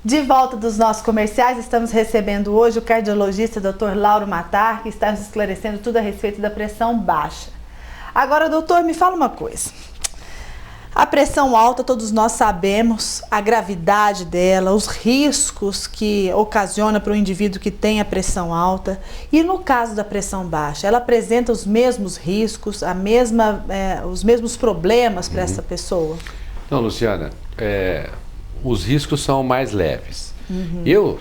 De volta dos nossos comerciais, estamos recebendo hoje o cardiologista Dr. Lauro Matar, que está nos esclarecendo tudo a respeito da pressão baixa. Agora, doutor, me fala uma coisa. A pressão alta, todos nós sabemos a gravidade dela, os riscos que ocasiona para o indivíduo que tem a pressão alta. E no caso da pressão baixa, ela apresenta os mesmos riscos, os mesmos problemas para essa pessoa? Não, Luciana, os riscos são mais leves.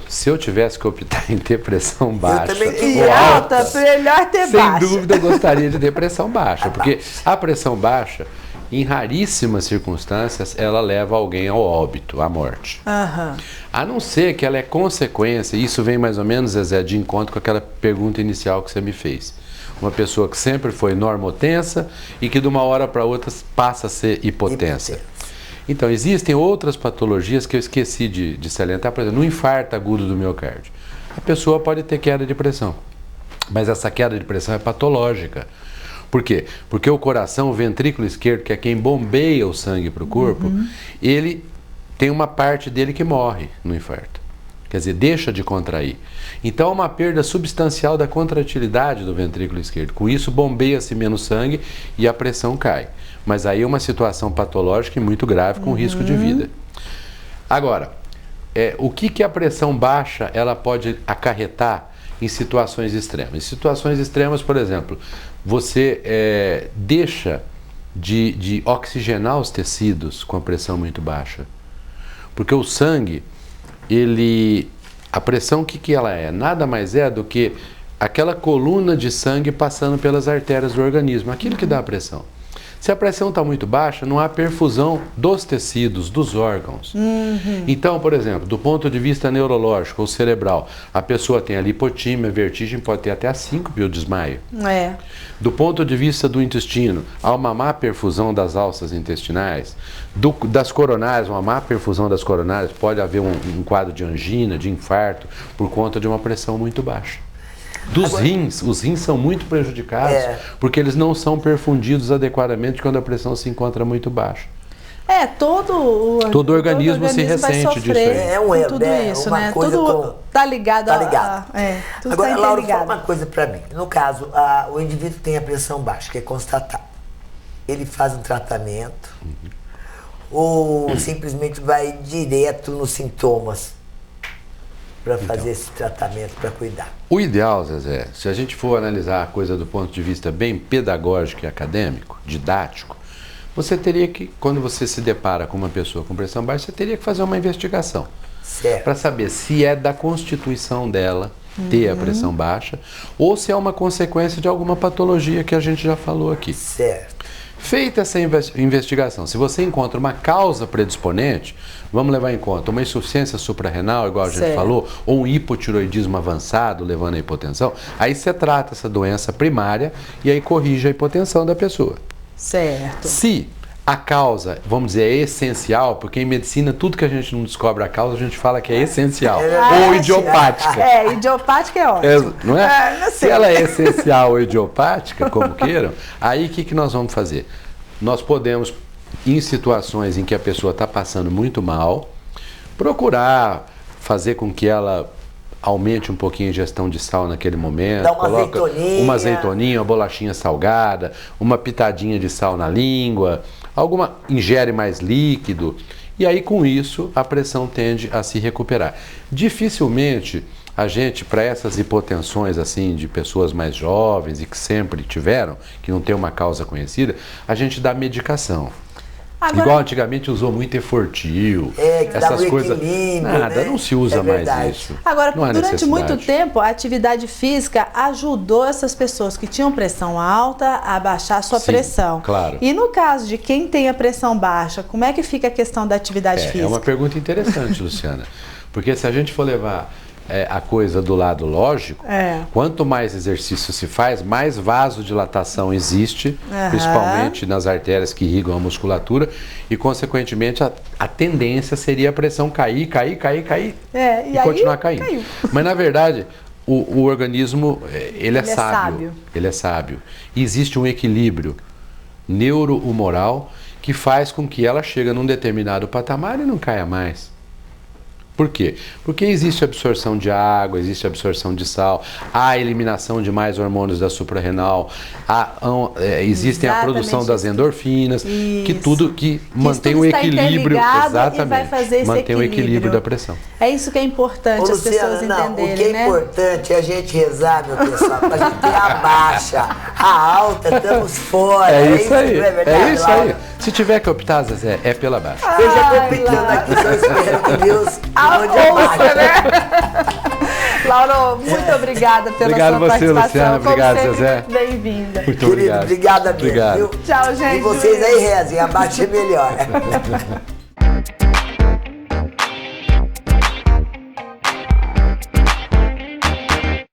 Se eu tivesse que optar em ter pressão baixa ou alta, melhor ter baixa. Sem dúvida, eu gostaria de ter pressão baixa, porque a pressão baixa, em raríssimas circunstâncias, ela leva alguém ao óbito, à morte. A não ser que ela é consequência, e isso vem mais ou menos, Zezé, de encontro com aquela pergunta inicial que você me fez. Uma pessoa que sempre foi normotensa e que de uma hora para outra passa a ser hipotensa. Então, existem outras patologias que eu esqueci de salientar. Por exemplo, no infarto agudo do miocárdio, a pessoa pode ter queda de pressão, mas essa queda de pressão é patológica. Por quê? Porque o coração, o ventrículo esquerdo, que é quem bombeia o sangue para o corpo, ele tem uma parte dele que morre no infarto. Quer dizer, deixa de contrair. Então, há uma perda substancial da contratilidade do ventrículo esquerdo. Com isso, bombeia-se menos sangue e a pressão cai. Mas aí é uma situação patológica e muito grave, com risco de vida. Agora, o que a pressão baixa ela pode acarretar em situações extremas? Em situações extremas, por exemplo, você deixa de oxigenar os tecidos com a pressão muito baixa. Porque o sangue, a pressão, o que ela é? Nada mais é do que aquela coluna de sangue passando pelas artérias do organismo, aquilo que dá a pressão. Se a pressão está muito baixa, não há perfusão dos tecidos, dos órgãos. Então, por exemplo, do ponto de vista neurológico ou cerebral, a pessoa tem a lipotímia, vertigem, pode ter até a síncope ou desmaio. Do ponto de vista do intestino, há uma má perfusão das alças intestinais. Das coronárias, uma má perfusão das coronárias, pode haver um quadro de angina, de infarto, por conta de uma pressão muito baixa. Rins, os rins são muito prejudicados porque eles não são perfundidos adequadamente quando a pressão se encontra muito baixa. Todo o organismo se ressente disso aí. Tudo isso, né? Tudo está ligado. Tudo agora, tá Laura, fala uma coisa para mim. No caso, o indivíduo tem a pressão baixa, que é constatado. Ele faz um tratamento ou simplesmente vai direto nos sintomas para fazer esse tratamento, para cuidar? O ideal, Zezé, se a gente for analisar a coisa do ponto de vista bem pedagógico e acadêmico, didático, você teria que, quando você se depara com uma pessoa com pressão baixa, você teria que fazer uma investigação. Para saber se é da constituição dela ter a pressão baixa ou se é uma consequência de alguma patologia que a gente já falou aqui. Feita essa investigação, se você encontra uma causa predisponente, vamos levar em conta uma insuficiência suprarrenal, igual a gente falou, ou um hipotiroidismo avançado, levando à hipotensão, aí você trata essa doença primária e aí corrige a hipotensão da pessoa. Se a causa, vamos dizer, é essencial, porque em medicina tudo que a gente não descobre a causa, a gente fala que é essencial, ou idiopática. Idiopática é ótimo. Não é? Se ela é essencial ou idiopática, como queiram, aí o que nós vamos fazer? Nós podemos, em situações em que a pessoa está passando muito mal, procurar fazer com que ela aumente um pouquinho a ingestão de sal naquele momento, coloca uma azeitoninha, uma bolachinha salgada, uma pitadinha de sal na língua, ingere mais líquido, e aí com isso a pressão tende a se recuperar. Dificilmente a gente, para essas hipotensões assim de pessoas mais jovens e que sempre tiveram, que não tem uma causa conhecida, a gente dá medicação. Igual antigamente usou muito Efortil, essas coisas. Nada, não se usa mais isso. Agora, durante muito tempo, a atividade física ajudou essas pessoas que tinham pressão alta a baixar a sua pressão. Claro. E no caso de quem tem a pressão baixa, como é que fica a questão da atividade física? É uma pergunta interessante, Luciana. Porque se a gente for levar a coisa do lado lógico, quanto mais exercício se faz, mais vasodilatação existe, principalmente nas artérias que irrigam a musculatura, e consequentemente a tendência seria a pressão cair e continuar caindo. Caiu. Mas na verdade o organismo ele é sábio. Ele é sábio. E existe um equilíbrio neurohumoral que faz com que ela chegue num determinado patamar e não caia mais. Por quê? Porque existe absorção de água, existe absorção de sal, há eliminação de mais hormônios da suprarrenal, existem a produção das endorfinas, que tudo que mantém o equilíbrio, exatamente, vai fazer esse mantém o equilíbrio da pressão. É isso que é importante as pessoas entenderem, o que é importante é a gente rezar, meu pessoal, pra gente ter a baixa, a alta, estamos fora. É isso aí, é isso aí. Se tiver que optar, Zezé, é pela baixa. Eu já tô optando aqui, só espero que Deus mande a baixa. Né? Lauro, muito obrigada pela sua participação. Luciana. Obrigado, Zezé. Bem-vinda. Muito obrigado. Obrigada mesmo. Obrigado. Viu? Tchau, gente. E vocês aí rezem, a baixa é melhor.